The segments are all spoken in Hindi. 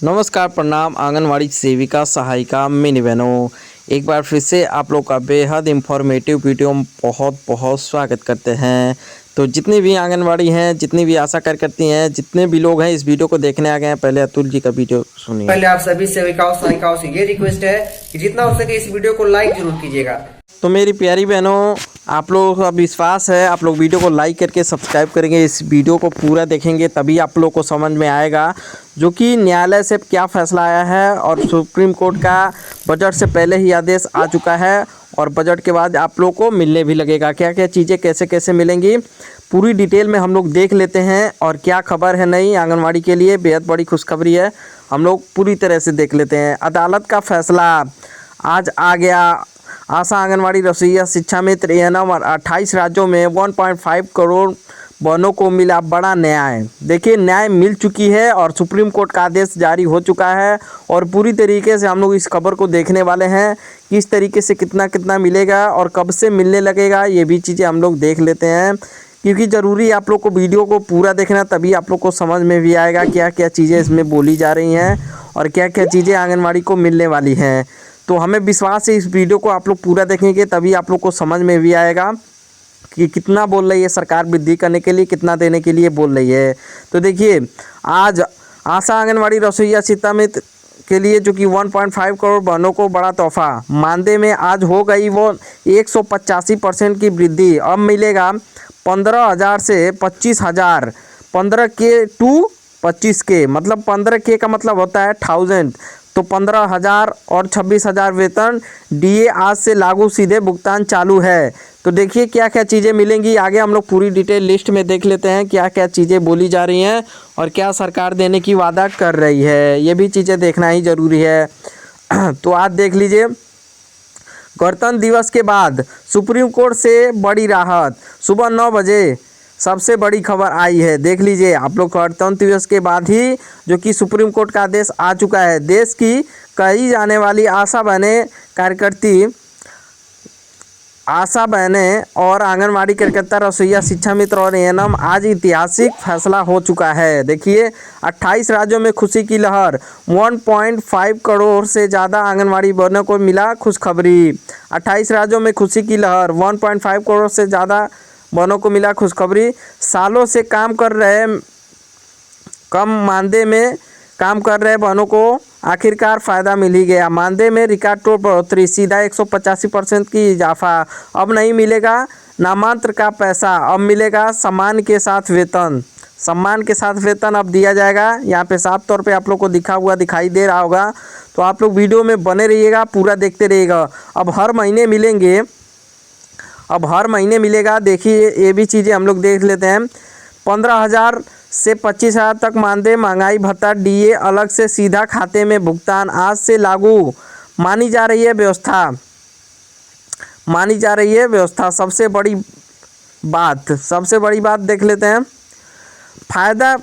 नमस्कार, प्रणाम आंगनवाड़ी सेविका सहायिका मिनी बहनों। एक बार फिर से आप लोग का बेहद इंफॉर्मेटिव वीडियो में बहुत बहुत स्वागत करते हैं। तो जितनी भी आंगनवाड़ी हैं, जितनी भी आशा कार्यकर्ती हैं, जितने भी लोग हैं इस वीडियो को देखने आ गए हैं, पहले अतुल जी का वीडियो सुनिए। पहले आप सभी सेविकाओं सहायिकाओं से ये रिक्वेस्ट है कि जितना हो सके इस वीडियो को लाइक जरूर कीजिएगा। तो मेरी प्यारी बहनों, आप लोगों का विश्वास है, आप लोग वीडियो को लाइक करके सब्सक्राइब करेंगे, इस वीडियो को पूरा देखेंगे तभी आप लोग को समझ में आएगा जो कि न्यायालय से क्या फैसला आया है और सुप्रीम कोर्ट का बजट से पहले ही आदेश आ चुका है और बजट के बाद आप लोग को मिलने भी लगेगा। क्या क्या चीज़ें कैसे कैसे मिलेंगी पूरी डिटेल में हम लोग देख लेते हैं। और क्या खबर है नई आंगनवाड़ी के लिए, बेहद बड़ी खुशखबरी है, हम लोग पूरी तरह से देख लेते हैं। अदालत का फैसला आज आ गया। आशा आंगनवाड़ी रसोइया शिक्षा मित्र एएनएम और 28 राज्यों में 1.5 करोड़ बहनों को मिला बड़ा न्याय। देखिए, न्याय मिल चुकी है और सुप्रीम कोर्ट का आदेश जारी हो चुका है और पूरी तरीके से हम लोग इस खबर को देखने वाले हैं किस तरीके से कितना कितना मिलेगा और कब से मिलने लगेगा, ये भी चीज़ें हम लोग देख लेते हैं क्योंकि ज़रूरी है आप लोग को वीडियो को पूरा देखना, तभी आप लोग को समझ में भी आएगा क्या क्या चीज़ें इसमें बोली जा रही हैं और क्या क्या चीज़ें आंगनवाड़ी को मिलने वाली हैं। तो हमें विश्वास है इस वीडियो को आप लोग पूरा देखेंगे तभी आप लोग को समझ में भी आएगा कि कितना बोल रही है सरकार वृद्धि करने के लिए, कितना देने के लिए बोल रही है। तो देखिए, आज आशा आंगनवाड़ी रसोइया शिक्षा मित्र के लिए जो कि 1.5 करोड़ बहनों को बड़ा तोहफा, मानदेय में आज हो गई वो 185% की वृद्धि। अब मिलेगा 15,000 से 25,000, 15K टू 25K, मतलब 15K का मतलब होता है 1000, तो 15,000 और 26,000 वेतन डीए आज से लागू, सीधे भुगतान चालू है। तो देखिए क्या क्या चीज़ें मिलेंगी, आगे हम लोग पूरी डिटेल लिस्ट में देख लेते हैं क्या क्या चीज़ें बोली जा रही हैं और क्या सरकार देने की वादा कर रही है, ये भी चीज़ें देखना ही ज़रूरी है। तो आज देख लीजिए, गणतंत्र दिवस के बाद सुप्रीम कोर्ट से बड़ी राहत, सुबह 9 बजे सबसे बड़ी खबर आई है। देख लीजिए आप लोग, गणतंत्र दिवस के बाद ही जो कि सुप्रीम कोर्ट का आदेश आ चुका है। देश की कही जाने वाली आशा बहनें कार्यकर्ती, आशा बहनें और आंगनवाड़ी कार्यकर्ता, रसोइया शिक्षा मित्र और एएनएम, आज ऐतिहासिक फैसला हो चुका है। देखिए, 28 राज्यों में खुशी की लहर, 1.5 करोड़ से ज़्यादा आंगनवाड़ी बहनों को मिला खुशखबरी। 28 राज्यों में खुशी की लहर, 1.5 करोड़ से ज़्यादा बहनों को मिला खुशखबरी। सालों से काम कर रहे, कम मानदेय में काम कर रहे बहनों को आखिरकार फ़ायदा मिल ही गया। मानदेय में रिकॉर्ड तोड़ बढ़ोतरी, सीधा 185% की इजाफा। अब नहीं मिलेगा नामांतर का पैसा, अब मिलेगा सम्मान के साथ वेतन। सम्मान के साथ वेतन अब दिया जाएगा। यहाँ पे साफ तौर पे आप लोग को दिखा हुआ दिखाई दे रहा होगा, तो आप लोग वीडियो में बने रहिएगा, पूरा देखते रहिएगा। अब हर महीने मिलेंगे, अब हर महीने मिलेगा। देखिए, ये भी चीज़ें हम लोग देख लेते हैं। 15,000 से 25,000 तक मानदेय, महंगाई भत्ता, डीए अलग से सीधा खाते में भुगतान आज से लागू मानी जा रही है व्यवस्था, मानी जा रही है व्यवस्था। सबसे बड़ी बात देख लेते हैं। फायदा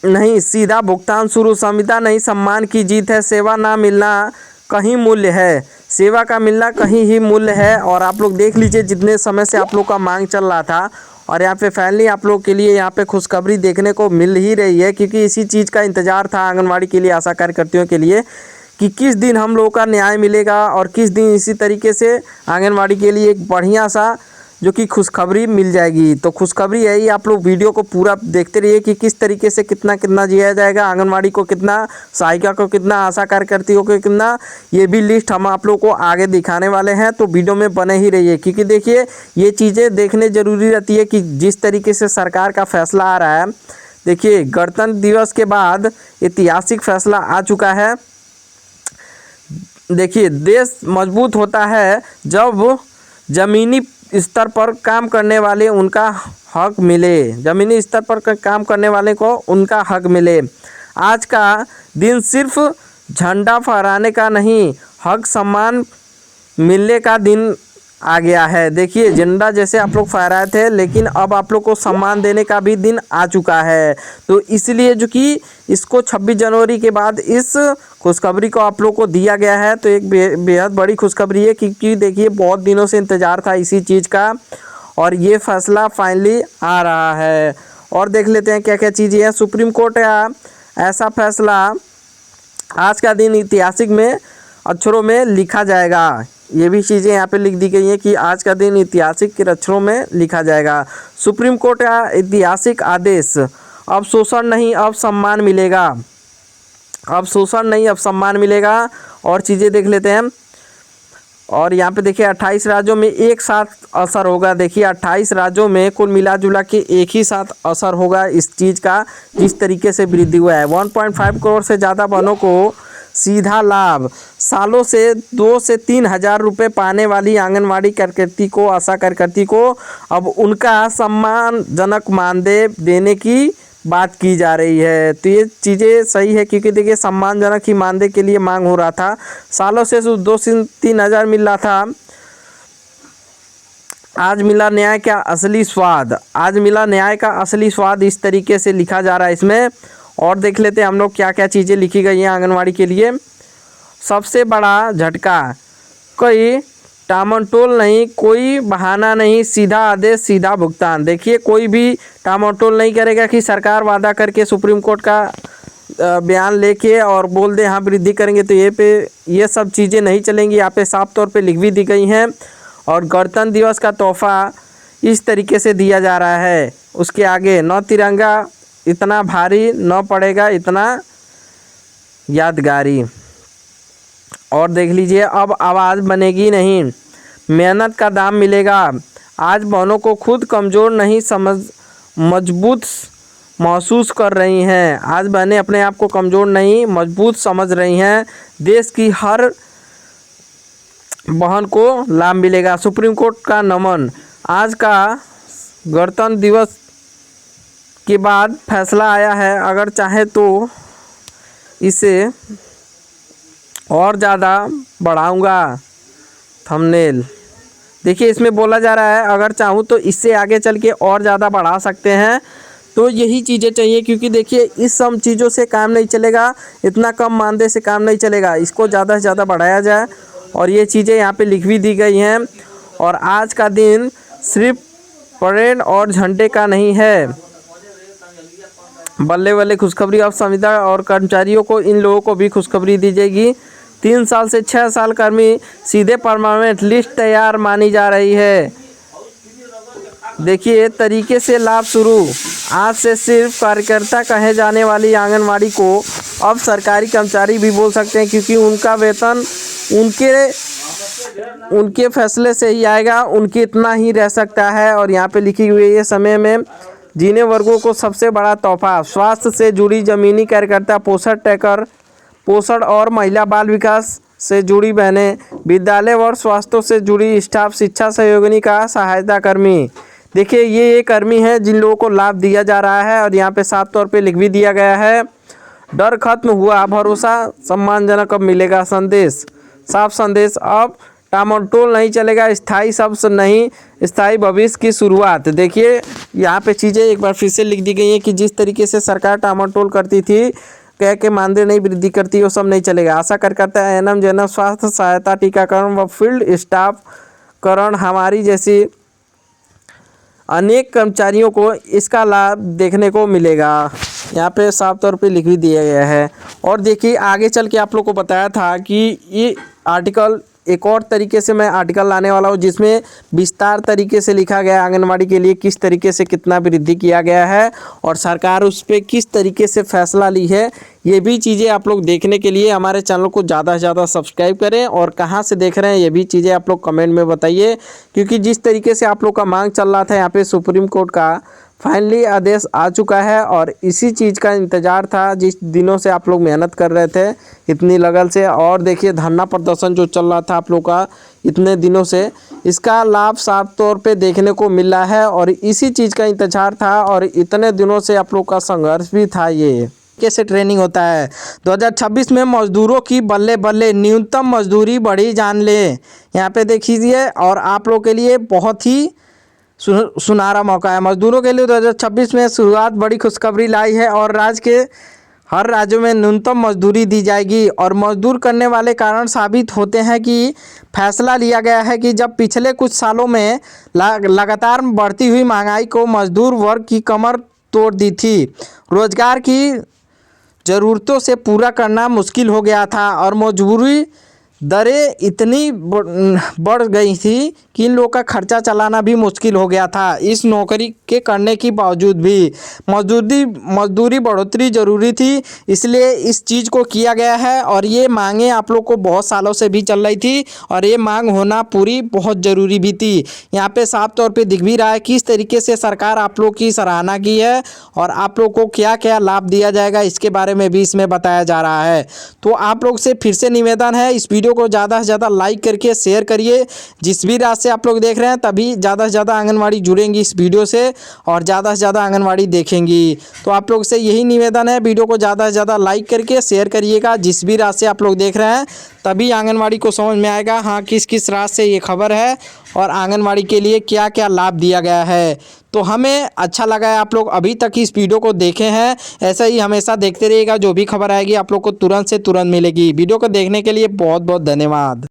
नहीं, सीधा भुगतान शुरू, संविदा नहीं, सम्मान की जीत है। सेवा ना मिलना कहीं मूल्य है, सेवा का मिलना कहीं ही मूल्य है। और आप लोग देख लीजिए, जितने समय से आप लोग का मांग चल रहा था और यहाँ पे फाइनली आप लोग के लिए यहाँ पे खुशखबरी देखने को मिल ही रही है, क्योंकि इसी चीज़ का इंतज़ार था आंगनवाड़ी के लिए, आशा कार्यकर्तियों के लिए, कि किस दिन हम लोगों का न्याय मिलेगा और किस दिन इसी तरीके से आंगनवाड़ी के लिए एक बढ़िया सा जो कि खुशखबरी मिल जाएगी। तो खुशखबरी है ही, आप लोग वीडियो को पूरा देखते रहिए कि किस तरीके से कितना कितना दिया जाएगा, आंगनवाड़ी को कितना, सहायिका को कितना, आशा कार्यकर्तियों को कितना, ये भी लिस्ट हम आप लोग को आगे दिखाने वाले हैं। तो वीडियो में बने ही रहिए, क्योंकि देखिए ये चीज़ें देखने ज़रूरी रहती है कि जिस तरीके से सरकार का फैसला आ रहा है। देखिए, गणतंत्र दिवस के बाद ऐतिहासिक फैसला आ चुका है। देखिए, देश मजबूत होता है जब ज़मीनी स्तर पर काम करने वाले उनका हक मिले, ज़मीनी स्तर पर काम करने वाले को उनका हक मिले। आज का दिन सिर्फ झंडा फहराने का नहीं, हक सम्मान मिलने का दिन आ गया है। देखिए, झंडा जैसे आप लोग फहराए थे, लेकिन अब आप लोग को सम्मान देने का भी दिन आ चुका है। तो इसलिए जो कि इसको 26 जनवरी के बाद इस खुशखबरी को आप लोग को दिया गया है। तो एक बेहद बड़ी खुशखबरी है, क्योंकि देखिए बहुत दिनों से इंतज़ार था इसी चीज़ का और ये फैसला फाइनली आ रहा है। और देख लेते हैं क्या क्या चीज़ें हैं। सुप्रीम कोर्ट का ऐसा फैसला आज का दिन ऐतिहासिक में अक्षरों में लिखा जाएगा। ये भी चीज़ें यहाँ पे लिख दी गई हैं कि आज का दिन ऐतिहासिक के अक्षरों में लिखा जाएगा। सुप्रीम कोर्ट का ऐतिहासिक आदेश, अब शोषण नहीं अब सम्मान मिलेगा। अब शोषण नहीं अब सम्मान मिलेगा। और चीज़ें देख लेते हैं। और यहाँ पे देखिए 28 राज्यों में एक साथ असर होगा। देखिए 28 राज्यों में कुल मिला जुला के एक ही साथ असर होगा इस चीज़ का, जिस तरीके से वृद्धि हुआ है। 1.5 करोड़ से ज़्यादा वनों को सीधा लाभ। सालों से 2 से 3 हज़ार रुपये पाने वाली आंगनवाड़ी कार्यकर्ती को, आशा कार्यकर्ती को अब उनका सम्मानजनक मानदेय देने की बात की जा रही है। तो ये चीज़ें सही है, क्योंकि देखिए सम्मानजनक ही मानदेय के लिए मांग हो रहा था। सालों से 2 से 3 हज़ार मिल रहा था। आज मिला न्याय का असली स्वाद। आज मिला न्याय का असली स्वाद, इस तरीके से लिखा जा रहा है इसमें। और देख लेते हैं हम लोग क्या क्या चीज़ें लिखी गई हैं आंगनवाड़ी के लिए। सबसे बड़ा झटका, कोई टामटोल नहीं, कोई बहाना नहीं, सीधा आदेश सीधा भुगतान। देखिए कोई भी टामटोल नहीं करेगा कि सरकार वादा करके सुप्रीम कोर्ट का बयान लेके और बोल दे हाँ वृद्धि करेंगे, तो ये सब चीज़ें नहीं चलेंगी। यहाँ पे साफ तौर पे लिख भी दी गई हैं। और गणतंत्र दिवस का तोहफा इस तरीके से दिया जा रहा है। उसके आगे, न तिरंगा इतना भारी, न पड़ेगा इतना यादगारी। और देख लीजिए, अब आवाज़ बनेगी नहीं, मेहनत का दाम मिलेगा। आज बहनों को खुद कमज़ोर नहीं मजबूत महसूस कर रही हैं। आज बहनें अपने आप को कमज़ोर नहीं मजबूत समझ रही हैं। देश की हर बहन को लाभ मिलेगा। सुप्रीम कोर्ट का नमन। आज का गणतंत्र दिवस के बाद फैसला आया है, अगर चाहे तो इसे और ज़्यादा बढ़ाऊंगा। थंबनेल देखिए, इसमें बोला जा रहा है अगर चाहूँ तो इससे आगे चल के और ज़्यादा बढ़ा सकते हैं। तो यही चीज़ें चाहिए, क्योंकि देखिए इस सब चीज़ों से काम नहीं चलेगा, इतना कम मानदेय से काम नहीं चलेगा। इसको ज़्यादा से ज़्यादा बढ़ाया जाए। और ये चीज़ें यहाँ पे लिख भी दी गई हैं। और आज का दिन सिर्फ परेड और झंडे का नहीं है। बल्ले बल्ले खुशखबरी, अब संविदा और कर्मचारियों को, इन लोगों को भी खुशखबरी दी जाएगी। 3 साल से 6 साल कर्मी सीधे परमानेंट लिस्ट तैयार मानी जा रही है। देखिए तरीके से लाभ शुरू। आज से सिर्फ कार्यकर्ता कहे जाने वाली आंगनवाड़ी को अब सरकारी कर्मचारी भी बोल सकते हैं, क्योंकि उनका वेतन उनके फैसले से ही आएगा, उनकी इतना ही रह सकता है। और यहाँ पे लिखी हुई है, समय में जिन्हें वर्गों को सबसे बड़ा तोहफा। स्वास्थ्य से जुड़ी जमीनी कार्यकर्ता, पोषण टैकर, पोषण और महिला बाल विकास से जुड़ी बहनें, विद्यालय और स्वास्थ्य से जुड़ी स्टाफ, शिक्षा सहयोगिनी का सहायता कर्मी। देखिए ये कर्मी हैं जिन लोगों को लाभ दिया जा रहा है। और यहाँ पे साफ तौर पे लिख भी दिया गया है, डर खत्म हुआ, भरोसा सम्मानजनक अब मिलेगा। संदेश, साफ संदेश, अब टामटोल नहीं चलेगा, स्थायी शब्द नहीं, स्थायी भविष्य की शुरुआत। देखिए यहाँ पे चीज़ें एक बार फिर से लिख दी गई हैं कि जिस तरीके से सरकार टामटोल करती थी, कह के मानदेय नहीं वृद्धि करती, वो सब नहीं चलेगा। आशा कार्यकर्ता, एएनएम, जनरल स्वास्थ्य सहायता, टीकाकरण व फील्ड स्टाफ करण, हमारी जैसी अनेक कर्मचारियों को इसका लाभ देखने को मिलेगा। यहाँ पे साफ तौर पे लिख भी दिया गया है। और देखिए आगे चल के आप लोग को बताया था कि ये आर्टिकल, एक और तरीके से मैं आर्टिकल लाने वाला हूँ जिसमें विस्तार तरीके से लिखा गया है आंगनवाड़ी के लिए किस तरीके से कितना वृद्धि किया गया है और सरकार उस पर किस तरीके से फैसला ली है। ये भी चीज़ें आप लोग देखने के लिए हमारे चैनल को ज़्यादा से ज़्यादा सब्सक्राइब करें। और कहाँ से देख रहे हैं ये भी चीज़ें आप लोग कमेंट में बताइए, क्योंकि जिस तरीके से आप लोग का मांग चल रहा था, यहाँ पे सुप्रीम कोर्ट का फाइनली आदेश आ चुका है। और इसी चीज़ का इंतज़ार था, जिस दिनों से आप लोग मेहनत कर रहे थे इतनी लगन से। और देखिए धरना प्रदर्शन जो चल रहा था आप लोग का इतने दिनों से, इसका लाभ साफ तौर पे देखने को मिल रहा है। और इसी चीज़ का इंतज़ार था और इतने दिनों से आप लोग का संघर्ष भी था। ये कैसे ट्रेनिंग होता है 2026 में मजदूरों की बल्ले बल्ले, न्यूनतम मजदूरी बढ़ी जान ले। यहाँ पे देखिए, और आप लोग के लिए बहुत ही सुनहरा मौका है। मजदूरों के लिए 2026 में शुरुआत बड़ी खुशखबरी लाई है और राज्य के हर राज्यों में न्यूनतम मजदूरी दी जाएगी। और मजदूर करने वाले कारण साबित होते हैं कि फैसला लिया गया है कि जब पिछले कुछ सालों में लगातार बढ़ती हुई महंगाई को मजदूर वर्ग की कमर तोड़ दी थी, रोजगार की ज़रूरतों से पूरा करना मुश्किल हो गया था और मजबूरी दरें इतनी बढ़ गई थी कि इन लोगों का खर्चा चलाना भी मुश्किल हो गया था। इस नौकरी के करने के बावजूद भी मजदूरी बढ़ोतरी ज़रूरी थी, इसलिए इस चीज़ को किया गया है। और ये मांगें आप लोग को बहुत सालों से भी चल रही थी और ये मांग होना पूरी बहुत ज़रूरी भी थी। यहाँ पे साफ तौर पे दिख भी रहा है किस तरीके से सरकार आप लोग की सराहना की है और आप लोग को क्या क्या लाभ दिया जाएगा इसके बारे में भी इसमें बताया जा रहा है। तो आप लोग से फिर से निवेदन है, इस वीडियो को ज़्यादा से ज़्यादा लाइक करके शेयर करिए। जिस भी राज्य से आप लोग देख रहे हैं तभी ज़्यादा से ज़्यादा आंगनवाड़ी जुड़ेंगी इस वीडियो से और ज़्यादा से ज़्यादा आंगनवाड़ी देखेंगी। तो आप लोग से यही निवेदन है, वीडियो को ज़्यादा से ज़्यादा लाइक करके शेयर करिएगा। जिस भी राज्य से आप लोग देख रहे हैं तभी आंगनवाड़ी को समझ में आएगा हाँ किस किस राज्य से ये खबर है और आंगनवाड़ी के लिए क्या क्या लाभ दिया गया है। तो हमें अच्छा लगा है आप लोग अभी तक इस वीडियो को देखे हैं। ऐसा ही हमेशा देखते रहिएगा, जो भी खबर आएगी आप लोग को तुरंत से तुरंत मिलेगी। वीडियो को देखने के लिए बहुत बहुत धन्यवाद।